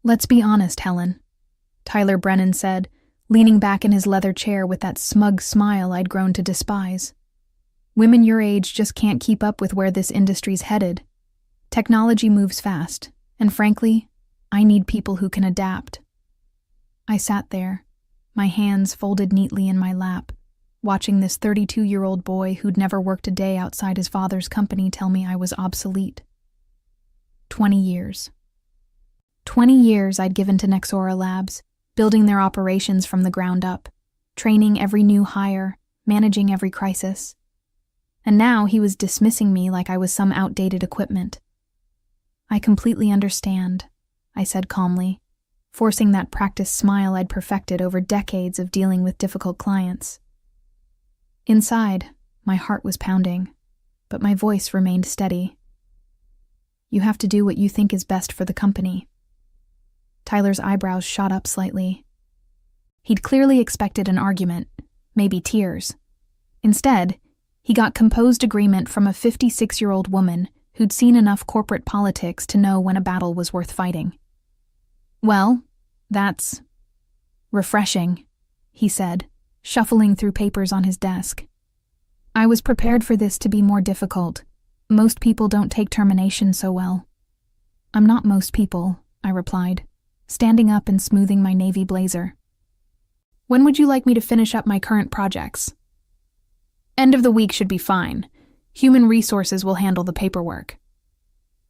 "Let's be honest, Helen," Tyler Brennan said, leaning back in his leather chair with that smug smile I'd grown to despise. "Women your age just can't keep up with where this industry's headed. Technology moves fast, and frankly, I need people who can adapt." I sat there, my hands folded neatly in my lap, watching this 32-year-old boy who'd never worked a day outside his father's company tell me I was obsolete. 20 years. 20 years I'd given to Nexora Labs, building their operations from the ground up, training every new hire, managing every crisis. And now he was dismissing me like I was some outdated equipment. "I completely understand," I said calmly, forcing that practiced smile I'd perfected over decades of dealing with difficult clients. Inside, my heart was pounding, but my voice remained steady. "You have to do what you think is best for the company." Tyler's eyebrows shot up slightly. He'd clearly expected an argument, maybe tears. Instead, he got composed agreement from a 56-year-old woman who'd seen enough corporate politics to know when a battle was worth fighting. "Well, that's refreshing," he said, shuffling through papers on his desk. "I was prepared for this to be more difficult. Most people don't take termination so well." "I'm not most people," I replied, standing up and smoothing my navy blazer. "When would you like me to finish up my current projects?" "End of the week should be fine. Human resources will handle the paperwork."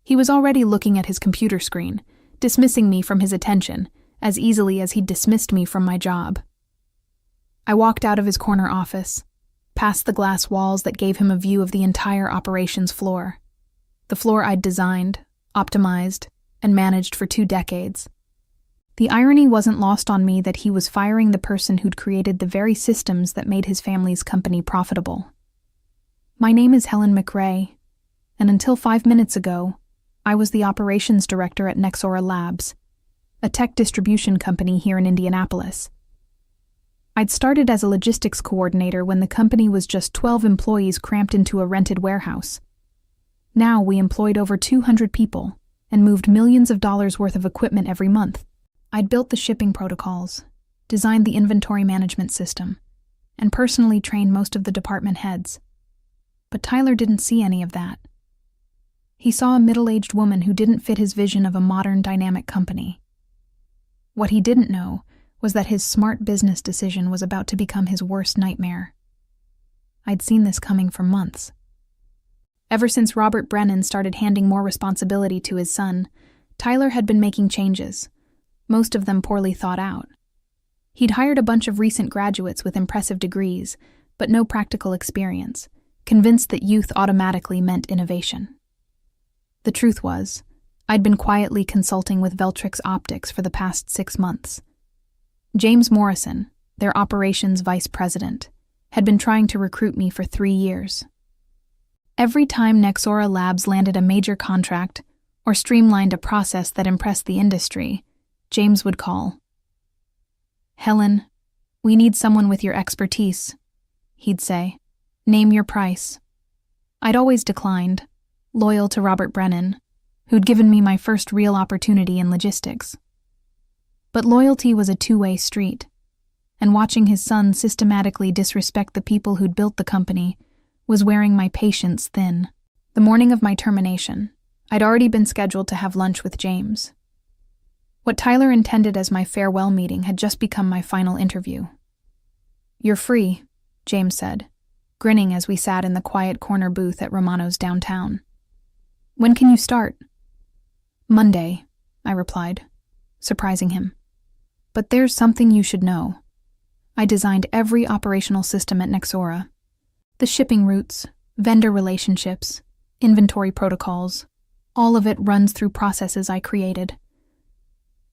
He was already looking at his computer screen, dismissing me from his attention as easily as he'd dismissed me from my job. I walked out of his corner office, past the glass walls that gave him a view of the entire operations floor. The floor I'd designed, optimized, and managed for 2 decades. The irony wasn't lost on me that he was firing the person who'd created the very systems that made his family's company profitable. My name is Helen McRae, and until 5 minutes ago, I was the operations director at Nexora Labs, a tech distribution company here in Indianapolis. I'd started as a logistics coordinator when the company was just 12 employees cramped into a rented warehouse. Now we employed over 200 people and moved millions of dollars worth of equipment every month. I'd built the shipping protocols, designed the inventory management system, and personally trained most of the department heads. But Tyler didn't see any of that. He saw a middle-aged woman who didn't fit his vision of a modern, dynamic company. What he didn't know was that his smart business decision was about to become his worst nightmare. I'd seen this coming for months. Ever since Robert Brennan started handing more responsibility to his son, Tyler had been making changes, most of them poorly thought out. He'd hired a bunch of recent graduates with impressive degrees, but no practical experience, convinced that youth automatically meant innovation. The truth was, I'd been quietly consulting with Veltrix Optics for the past 6 months. James Morrison, their operations vice president, had been trying to recruit me for 3 years. Every time Nexora Labs landed a major contract or streamlined a process that impressed the industry, James would call. "Helen, we need someone with your expertise," he'd say. "Name your price." I'd always declined, loyal to Robert Brennan, who'd given me my first real opportunity in logistics. But loyalty was a two-way street, and watching his son systematically disrespect the people who'd built the company was wearing my patience thin. The morning of my termination, I'd already been scheduled to have lunch with James. What Tyler intended as my farewell meeting had just become my final interview. "You're free," James said, grinning as we sat in the quiet corner booth at Romano's downtown. "When can you start?" "Monday," I replied, surprising him. "But there's something you should know. I designed every operational system at Nexora. The shipping routes, vendor relationships, inventory protocols, all of it runs through processes I created."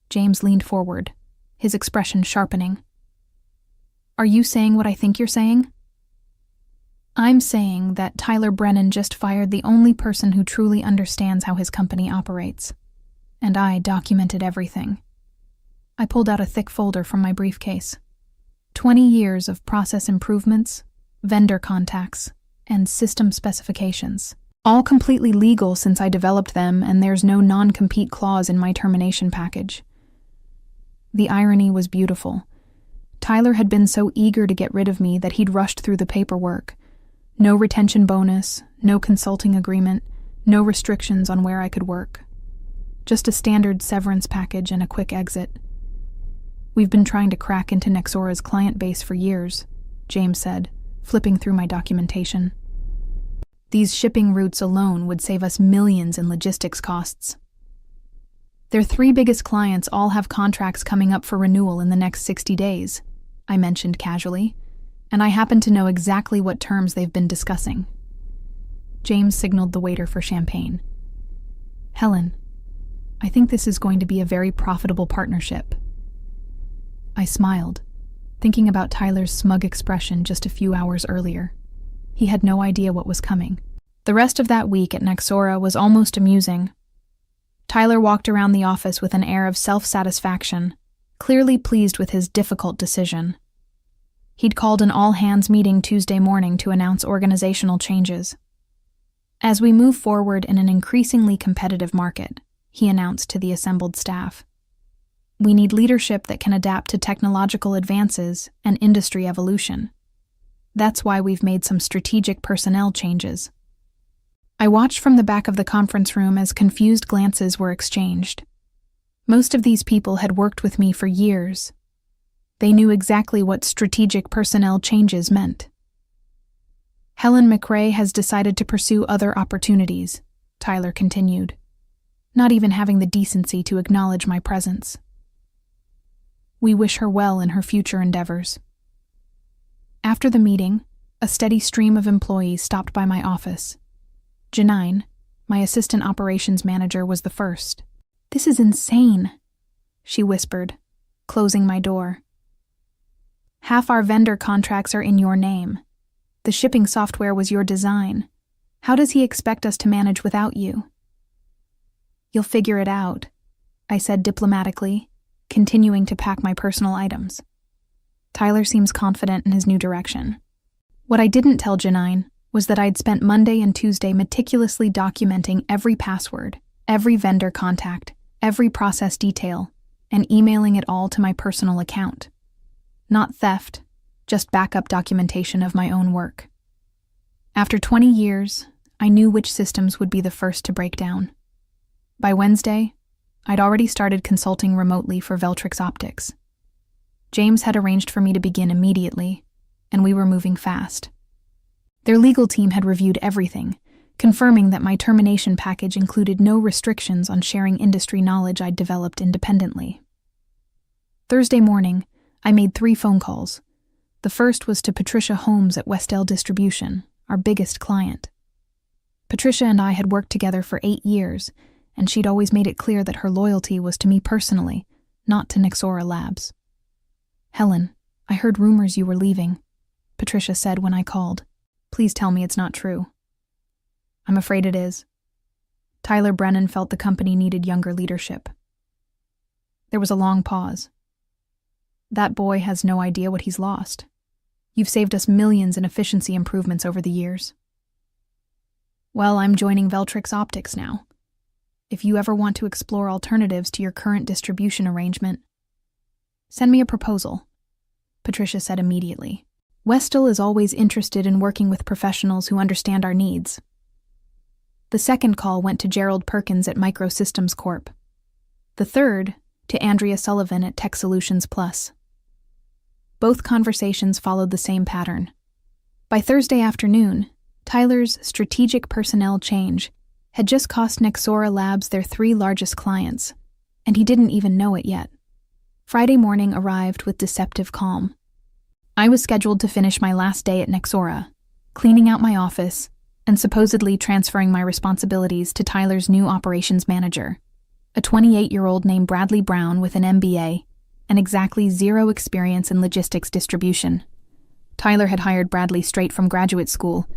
James leaned forward, his expression sharpening. "Are you saying what I think you're saying?" "I'm saying that Tyler Brennan just fired the only person who truly understands how his company operates. And I documented everything." I pulled out a thick folder from my briefcase. 20 years of process improvements, vendor contacts, and system specifications. All completely legal since I developed them, and there's no non-compete clause in my termination package. The irony was beautiful. Tyler had been so eager to get rid of me that he'd rushed through the paperwork. No retention bonus, no consulting agreement, no restrictions on where I could work. Just a standard severance package and a quick exit. "We've been trying to crack into Nexora's client base for years," James said, flipping through my documentation. "These shipping routes alone would save us millions in logistics costs. Their 3 biggest clients all have contracts coming up for renewal in the next 60 days, I mentioned casually, and I happen to know exactly what terms they've been discussing. James signaled the waiter for champagne. "Helen, I think this is going to be a very profitable partnership." I smiled, thinking about Tyler's smug expression just a few hours earlier. He had no idea what was coming. The rest of that week at Nexora was almost amusing. Tyler walked around the office with an air of self-satisfaction, clearly pleased with his difficult decision. He'd called an all-hands meeting Tuesday morning to announce organizational changes. "As we move forward in an increasingly competitive market," he announced to the assembled staff, "we need leadership that can adapt to technological advances and industry evolution. That's why we've made some strategic personnel changes." I watched from the back of the conference room as confused glances were exchanged. Most of these people had worked with me for years. They knew exactly what strategic personnel changes meant. "Helen McRae has decided to pursue other opportunities," Tyler continued, not even having the decency to acknowledge my presence. "We wish her well in her future endeavors." After the meeting, a steady stream of employees stopped by my office. Janine, my assistant operations manager, was the first. "This is insane," she whispered, closing my door. "Half our vendor contracts are in your name. The shipping software was your design. How does he expect us to manage without you?" "You'll figure it out," I said diplomatically, continuing to pack my personal items. Tyler seems confident in his new direction. What I didn't tell Janine was that I'd spent Monday and Tuesday meticulously documenting every password, every vendor contact, every process detail, and emailing it all to my personal account. Not theft, just backup documentation of my own work. After 20 years, I knew which systems would be the first to break down. By Wednesday, I'd already started consulting remotely for Veltrix Optics. James had arranged for me to begin immediately, and we were moving fast. Their legal team had reviewed everything, confirming that my termination package included no restrictions on sharing industry knowledge I'd developed independently. Thursday morning, I made 3 phone calls. The first was to Patricia Holmes at Westell Distribution, our biggest client. Patricia and I had worked together for 8 years, and she'd always made it clear that her loyalty was to me personally, not to Nexora Labs. "Helen, I heard rumors you were leaving," Patricia said when I called. "Please tell me it's not true." "I'm afraid it is." Tyler Brennan felt the company needed younger leadership. There was a long pause. "That boy has no idea what he's lost. You've saved us millions in efficiency improvements over the years." "Well, I'm joining Veltrix Optics now. If you ever want to explore alternatives to your current distribution arrangement, send me a proposal," Patricia said immediately. "Westell is always interested in working with professionals who understand our needs." The second call went to Gerald Perkins at Microsystems Corp. The third, to Andrea Sullivan at Tech Solutions Plus. Both conversations followed the same pattern. By Thursday afternoon, Tyler's strategic personnel change had just cost Nexora Labs their 3 largest clients, and he didn't even know it yet. Friday morning arrived with deceptive calm. I was scheduled to finish my last day at Nexora, cleaning out my office and supposedly transferring my responsibilities to Tyler's new operations manager, a 28-year-old named Bradley Brown with an MBA and exactly 0 experience in logistics distribution. Tyler had hired Bradley straight from graduate school,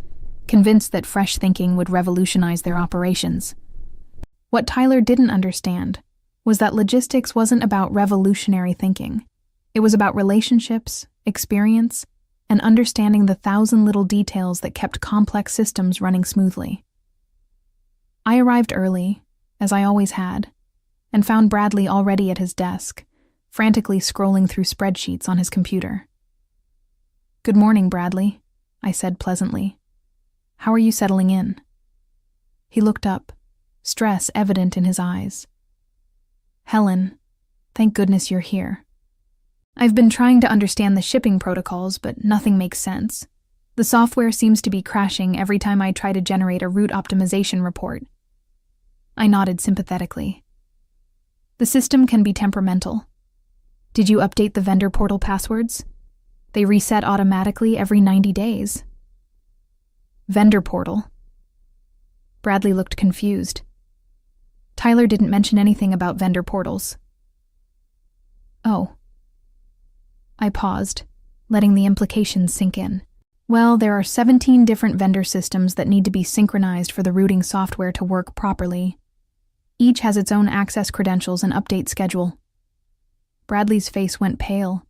convinced that fresh thinking would revolutionize their operations. What Tyler didn't understand was that logistics wasn't about revolutionary thinking. It was about relationships, experience, and understanding the 1,000 little details that kept complex systems running smoothly. I arrived early, as I always had, and found Bradley already at his desk, frantically scrolling through spreadsheets on his computer. "Good morning, Bradley," I said pleasantly. "How are you settling in?" He looked up, stress evident in his eyes. "Helen, thank goodness you're here. I've been trying to understand the shipping protocols, but nothing makes sense. The software seems to be crashing every time I try to generate a route optimization report." I nodded sympathetically. "The system can be temperamental. Did you update the vendor portal passwords? They reset automatically every 90 days. Vendor portal? Bradley looked confused. Tyler didn't mention anything about vendor portals. Oh. I paused, letting the implications sink in. Well, there are 17 different vendor systems that need to be synchronized for the routing software to work properly. Each has its own access credentials and update schedule. Bradley's face went pale.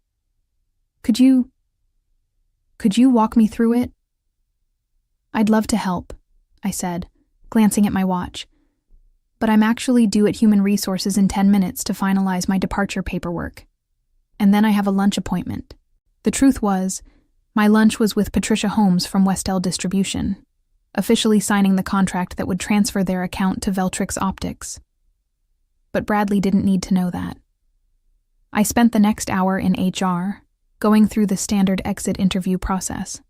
Could you walk me through it? I'd love to help, I said, glancing at my watch. But I'm actually due at Human Resources in 10 minutes to finalize my departure paperwork. And then I have a lunch appointment. The truth was, my lunch was with Patricia Holmes from Westell Distribution, officially signing the contract that would transfer their account to Veltrix Optics. But Bradley didn't need to know that. I spent the next hour in HR, going through the standard exit interview process.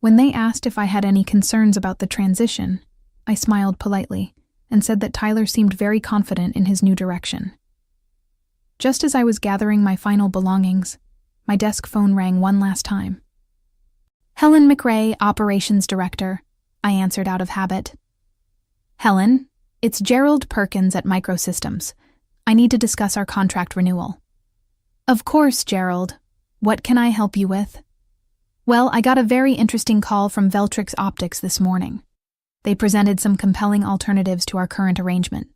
When they asked if I had any concerns about the transition, I smiled politely and said that Tyler seemed very confident in his new direction. Just as I was gathering my final belongings, my desk phone rang one last time. "Helen McRae, Operations Director," I answered out of habit. "Helen, it's Gerald Perkins at Microsystems. I need to discuss our contract renewal." "Of course, Gerald. What can I help you with?" "Well, I got a very interesting call from Veltrix Optics this morning. They presented some compelling alternatives to our current arrangement.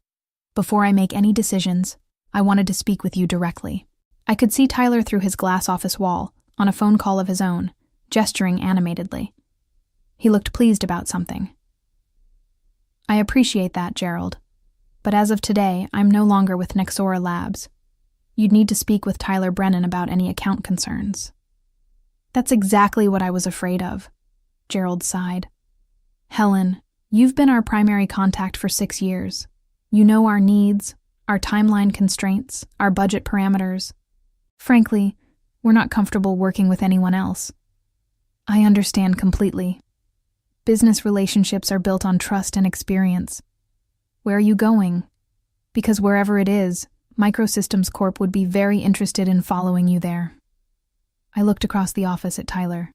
Before I make any decisions, I wanted to speak with you directly." I could see Tyler through his glass office wall, on a phone call of his own, gesturing animatedly. He looked pleased about something. "I appreciate that, Gerald. But as of today, I'm no longer with Nexora Labs. You'd need to speak with Tyler Brennan about any account concerns." "That's exactly what I was afraid of," Gerald sighed. "Helen, you've been our primary contact for 6 years. You know our needs, our timeline constraints, our budget parameters. Frankly, we're not comfortable working with anyone else." "I understand completely. Business relationships are built on trust and experience. Where are you going? Because wherever it is, Microsystems Corp would be very interested in following you there." I looked across the office at Tyler,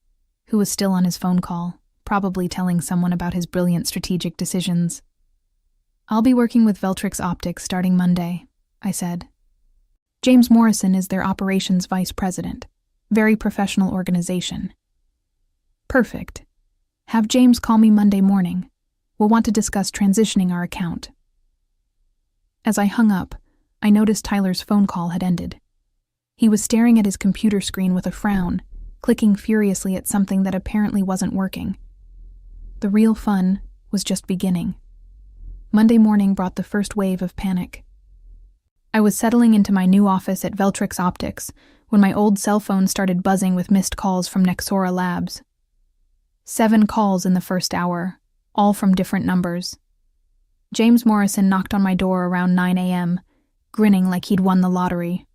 who was still on his phone call, probably telling someone about his brilliant strategic decisions. "I'll be working with Veltrix Optics starting Monday," I said. "James Morrison is their operations vice president. Very professional organization." "Perfect. Have James call me Monday morning. We'll want to discuss transitioning our account." As I hung up, I noticed Tyler's phone call had ended. He was staring at his computer screen with a frown, clicking furiously at something that apparently wasn't working. The real fun was just beginning. Monday morning brought the first wave of panic. I was settling into my new office at Veltrix Optics when my old cell phone started buzzing with missed calls from Nexora Labs. 7 calls in the first hour, all from different numbers. James Morrison knocked on my door around 9 a.m., grinning like he'd won the lottery.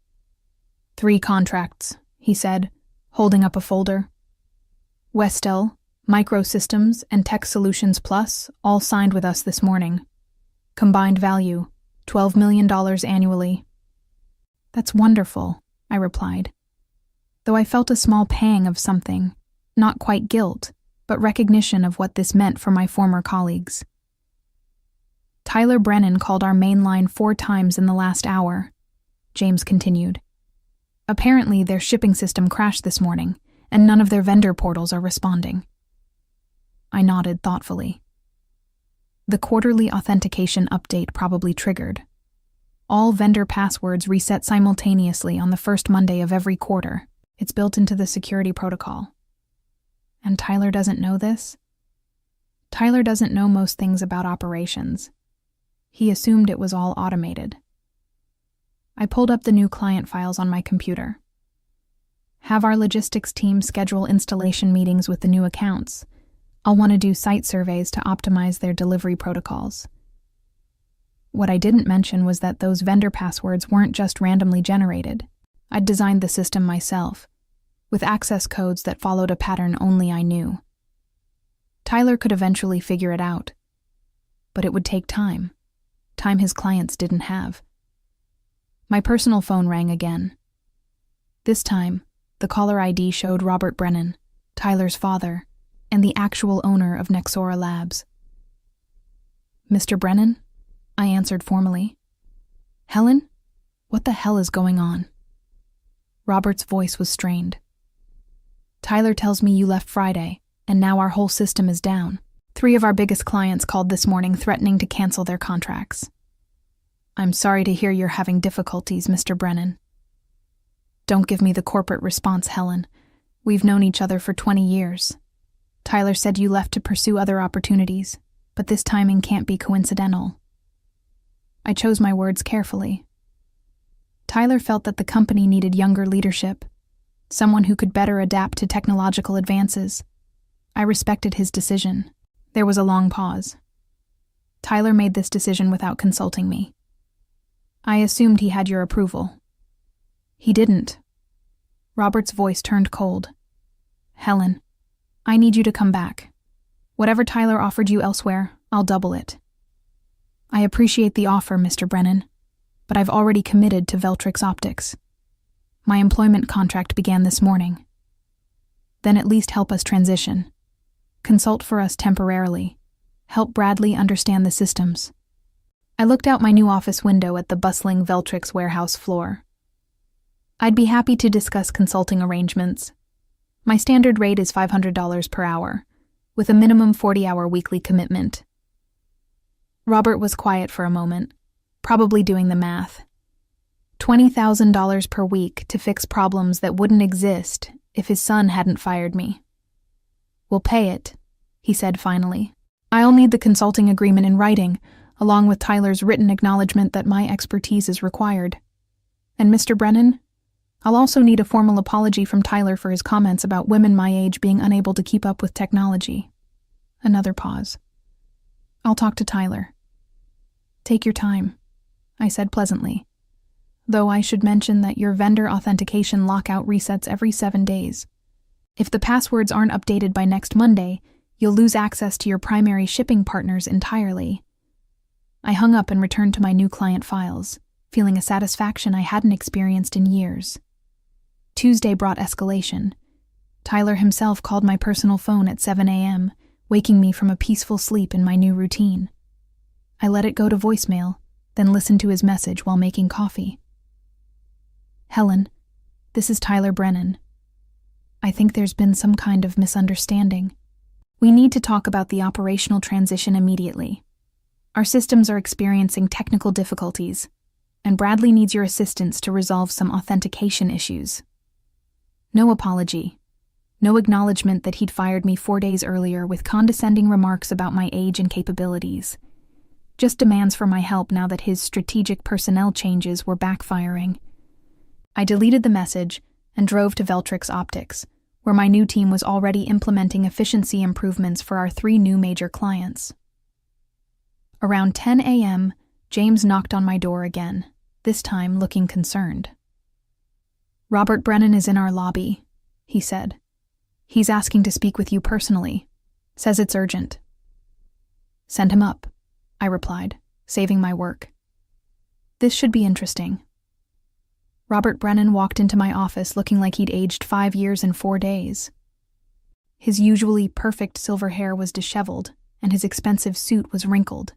3 contracts, he said, holding up a folder. Westell, Microsystems, and Tech Solutions Plus all signed with us this morning. Combined value, $12 million annually. "That's wonderful," I replied, though I felt a small pang of something, not quite guilt, but recognition of what this meant for my former colleagues. "Tyler Brennan called our main line 4 times in the last hour," James continued. "Apparently their shipping system crashed this morning, and none of their vendor portals are responding." I nodded thoughtfully. The quarterly authentication update probably triggered. All vendor passwords reset simultaneously on the first Monday of every quarter. It's built into the security protocol. And Tyler doesn't know this? Tyler doesn't know most things about operations. He assumed it was all automated. I pulled up the new client files on my computer. Have our logistics team schedule installation meetings with the new accounts. I'll want to do site surveys to optimize their delivery protocols. What I didn't mention was that those vendor passwords weren't just randomly generated. I'd designed the system myself, with access codes that followed a pattern only I knew. Tyler could eventually figure it out, but it would take time his clients didn't have. My personal phone rang again. This time, the caller ID showed Robert Brennan, Tyler's father, and the actual owner of Nexora Labs. Mr. Brennan? I answered formally. Helen? What the hell is going on? Robert's voice was strained. Tyler tells me you left Friday, and now our whole system is down. 3 of our biggest clients called this morning threatening to cancel their contracts. I'm sorry to hear you're having difficulties, Mr. Brennan. Don't give me the corporate response, Helen. We've known each other for 20 years. Tyler said you left to pursue other opportunities, but this timing can't be coincidental. I chose my words carefully. Tyler felt that the company needed younger leadership, someone who could better adapt to technological advances. I respected his decision. There was a long pause. Tyler made this decision without consulting me. I assumed he had your approval. He didn't. Robert's voice turned cold. Helen, I need you to come back. Whatever Tyler offered you elsewhere, I'll double it. I appreciate the offer, Mr. Brennan, but I've already committed to Veltrix Optics. My employment contract began this morning. Then at least help us transition. Consult for us temporarily. Help Bradley understand the systems. I looked out my new office window at the bustling Veltrix warehouse floor. I'd be happy to discuss consulting arrangements. My standard rate is $500 per hour, with a minimum 40-hour weekly commitment. Robert was quiet for a moment, probably doing the math. $20,000 per week to fix problems that wouldn't exist if his son hadn't fired me. We'll pay it, he said finally. I'll need the consulting agreement in writing, along with Tyler's written acknowledgement that my expertise is required. And Mr. Brennan, I'll also need a formal apology from Tyler for his comments about women my age being unable to keep up with technology. Another pause. I'll talk to Tyler. Take your time, I said pleasantly. Though I should mention that your vendor authentication lockout resets every 7 days. If the passwords aren't updated by next Monday, you'll lose access to your primary shipping partners entirely. I hung up and returned to my new client files, feeling a satisfaction I hadn't experienced in years. Tuesday brought escalation. Tyler himself called my personal phone at 7 a.m., waking me from a peaceful sleep in my new routine. I let it go to voicemail, then listened to his message while making coffee. Helen, this is Tyler Brennan. I think there's been some kind of misunderstanding. We need to talk about the operational transition immediately. Our systems are experiencing technical difficulties, and Bradley needs your assistance to resolve some authentication issues. No apology. No acknowledgement that he'd fired me 4 days earlier with condescending remarks about my age and capabilities. Just demands for my help now that his strategic personnel changes were backfiring. I deleted the message and drove to Veltrix Optics, where my new team was already implementing efficiency improvements for our 3 new major clients. Around 10 a.m., James knocked on my door again, this time looking concerned. Robert Brennan is in our lobby, he said. He's asking to speak with you personally. Says it's urgent. Send him up, I replied, saving my work. This should be interesting. Robert Brennan walked into my office looking like he'd aged 5 years and 4 days. His usually perfect silver hair was disheveled, and his expensive suit was wrinkled.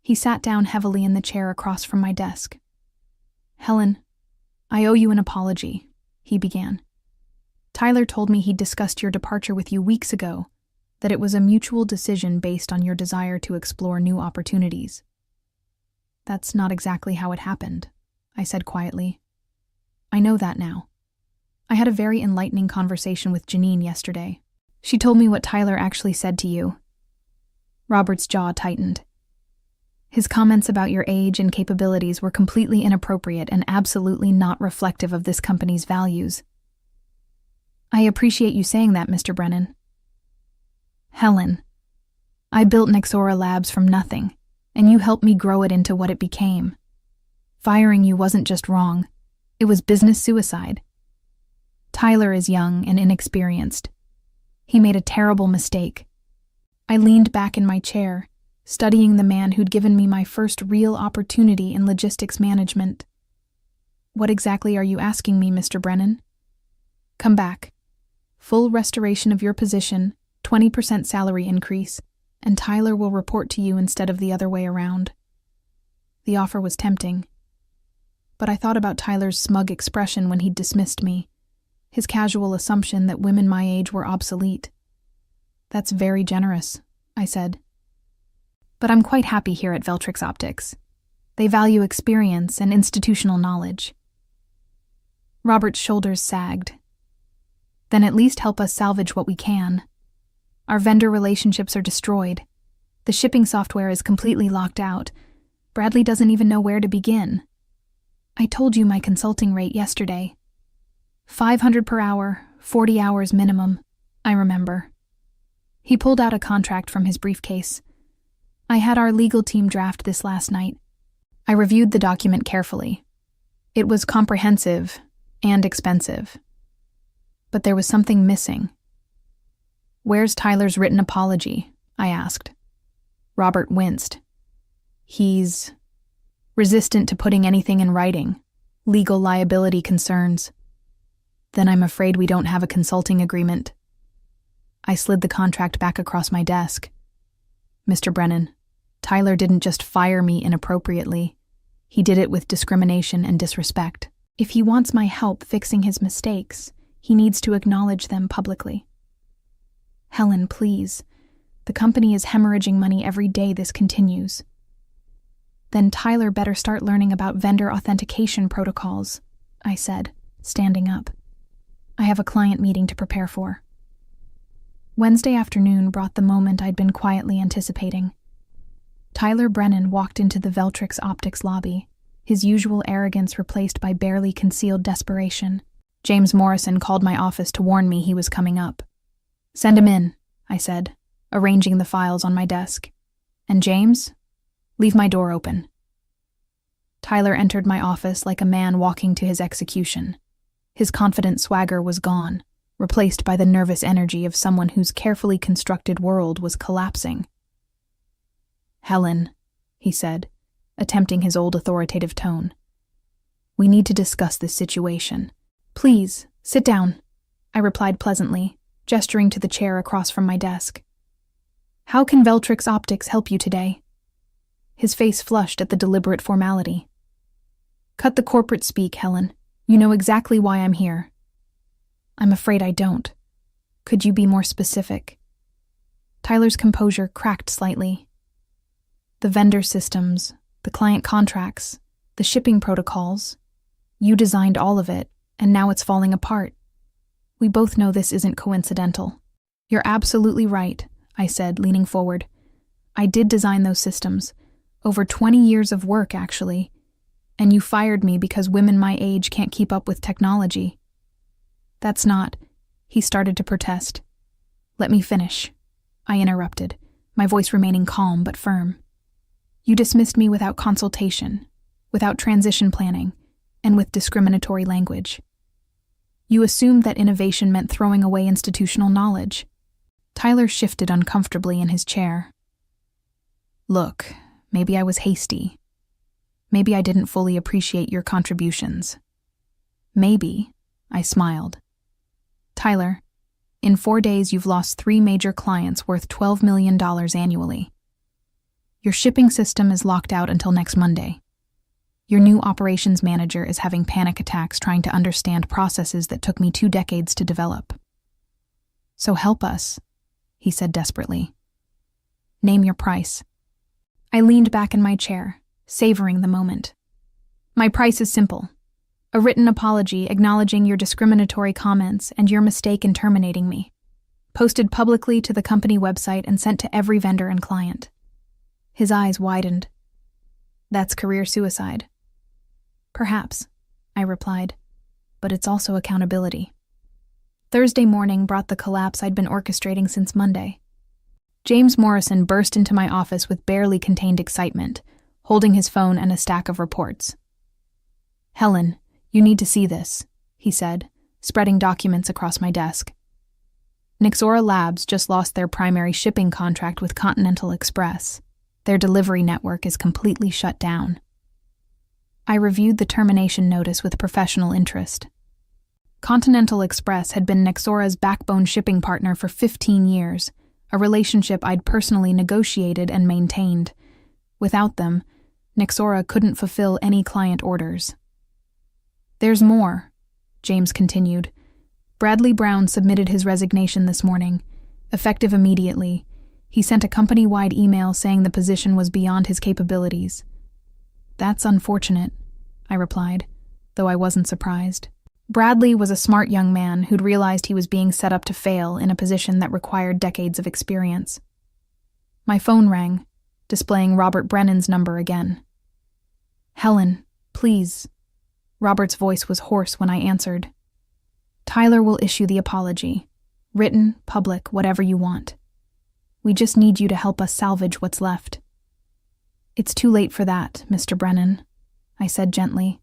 He sat down heavily in the chair across from my desk. Helen, I owe you an apology, he began. Tyler told me he'd discussed your departure with you weeks ago, that it was a mutual decision based on your desire to explore new opportunities. That's not exactly how it happened, I said quietly. I know that now. I had a very enlightening conversation with Janine yesterday. She told me what Tyler actually said to you. Robert's jaw tightened. His comments about your age and capabilities were completely inappropriate and absolutely not reflective of this company's values. I appreciate you saying that, Mr. Brennan. Helen, I built Nexora Labs from nothing, and you helped me grow it into what it became. Firing you wasn't just wrong, it was business suicide. Tyler is young and inexperienced. He made a terrible mistake. I leaned back in my chair, studying the man who'd given me my first real opportunity in logistics management. What exactly are you asking me, Mr. Brennan? Come back. Full restoration of your position, 20% salary increase, and Tyler will report to you instead of the other way around. The offer was tempting. But I thought about Tyler's smug expression when he'd dismissed me, his casual assumption that women my age were obsolete. That's very generous, I said. But I'm quite happy here at Veltrix Optics. They value experience and institutional knowledge. Robert's shoulders sagged. Then at least help us salvage what we can. Our vendor relationships are destroyed. The shipping software is completely locked out. Bradley doesn't even know where to begin. I told you my consulting rate yesterday. $500 per hour, 40 hours minimum, I remember. He pulled out a contract from his briefcase. I had our legal team draft this last night. I reviewed the document carefully. It was comprehensive and expensive. But there was something missing. Where's Tyler's written apology? I asked. Robert winced. He's resistant to putting anything in writing. Legal liability concerns. Then I'm afraid we don't have a consulting agreement. I slid the contract back across my desk. Mr. Brennan, Tyler didn't just fire me inappropriately. He did it with discrimination and disrespect. If he wants my help fixing his mistakes, he needs to acknowledge them publicly. Helen, please. The company is hemorrhaging money every day this continues. Then Tyler better start learning about vendor authentication protocols, I said, standing up. I have a client meeting to prepare for. Wednesday afternoon brought the moment I'd been quietly anticipating. Tyler Brennan walked into the Veltrix Optics lobby, his usual arrogance replaced by barely concealed desperation. James Morrison called my office to warn me he was coming up. Send him in, I said, arranging the files on my desk. And James, leave my door open. Tyler entered my office like a man walking to his execution. His confident swagger was gone, replaced by the nervous energy of someone whose carefully constructed world was collapsing. Helen, he said, attempting his old authoritative tone. We need to discuss this situation. Please, sit down, I replied pleasantly, gesturing to the chair across from my desk. How can Veltrix Optics help you today? His face flushed at the deliberate formality. Cut the corporate speak, Helen. You know exactly why I'm here. I'm afraid I don't. Could you be more specific? Tyler's composure cracked slightly. The vendor systems, the client contracts, the shipping protocols. You designed all of it, and now it's falling apart. We both know this isn't coincidental. You're absolutely right, I said, leaning forward. I did design those systems. Over 20 years of work, actually. And you fired me because women my age can't keep up with technology. That's not... He started to protest. Let me finish, I interrupted, my voice remaining calm but firm. You dismissed me without consultation, without transition planning, and with discriminatory language. You assumed that innovation meant throwing away institutional knowledge. Tyler shifted uncomfortably in his chair. Look, maybe I was hasty. Maybe I didn't fully appreciate your contributions. Maybe, I smiled. Tyler, in 4 days you've lost 3 major clients worth $12 million annually. Your shipping system is locked out until next Monday. Your new operations manager is having panic attacks trying to understand processes that took me 2 decades to develop. So help us, he said desperately. Name your price. I leaned back in my chair, savoring the moment. My price is simple. A written apology acknowledging your discriminatory comments and your mistake in terminating me. Posted publicly to the company website and sent to every vendor and client. His eyes widened. That's career suicide. Perhaps, I replied, but it's also accountability. Thursday morning brought the collapse I'd been orchestrating since Monday. James Morrison burst into my office with barely contained excitement, holding his phone and a stack of reports. "Helen, you need to see this," he said, spreading documents across my desk. Nixora Labs just lost their primary shipping contract with Continental Express. Their delivery network is completely shut down. I reviewed the termination notice with professional interest. Continental Express had been Nixora's backbone shipping partner for 15 years, a relationship I'd personally negotiated and maintained. Without them, Nixora couldn't fulfill any client orders. "There's more," James continued. "Bradley Brown submitted his resignation this morning, effective immediately. He sent a company-wide email saying the position was beyond his capabilities." "That's unfortunate," I replied, though I wasn't surprised. Bradley was a smart young man who'd realized he was being set up to fail in a position that required decades of experience. My phone rang, displaying Robert Brennan's number again. "Helen, please." Robert's voice was hoarse when I answered. "Tyler will issue the apology. Written, public, whatever you want. We just need you to help us salvage what's left." "It's too late for that, Mr. Brennan," I said gently.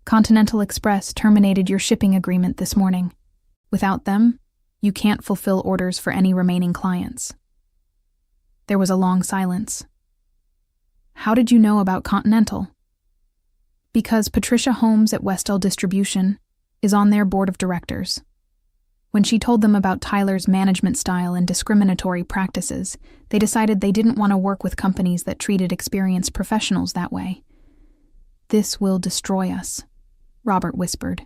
"Continental Express terminated your shipping agreement this morning. Without them, you can't fulfill orders for any remaining clients." There was a long silence. "How did you know about Continental?" "Because Patricia Holmes at Westell Distribution is on their board of directors. When she told them about Tyler's management style and discriminatory practices, they decided they didn't want to work with companies that treated experienced professionals that way." "This will destroy us," Robert whispered.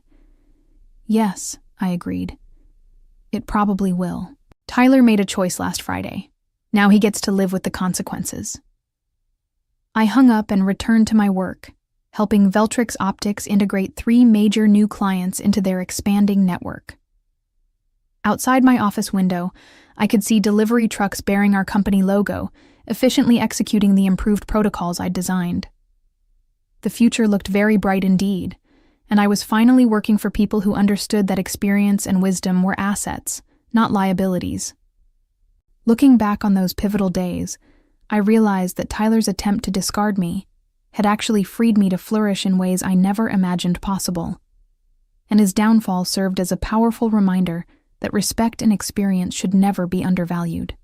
"Yes," I agreed. "It probably will. Tyler made a choice last Friday. Now he gets to live with the consequences." I hung up and returned to my work, helping Veltrix Optics integrate 3 major new clients into their expanding network. Outside my office window, I could see delivery trucks bearing our company logo, efficiently executing the improved protocols I'd designed. The future looked very bright indeed, and I was finally working for people who understood that experience and wisdom were assets, not liabilities. Looking back on those pivotal days, I realized that Tyler's attempt to discard me had actually freed me to flourish in ways I never imagined possible. And his downfall served as a powerful reminder that respect and experience should never be undervalued.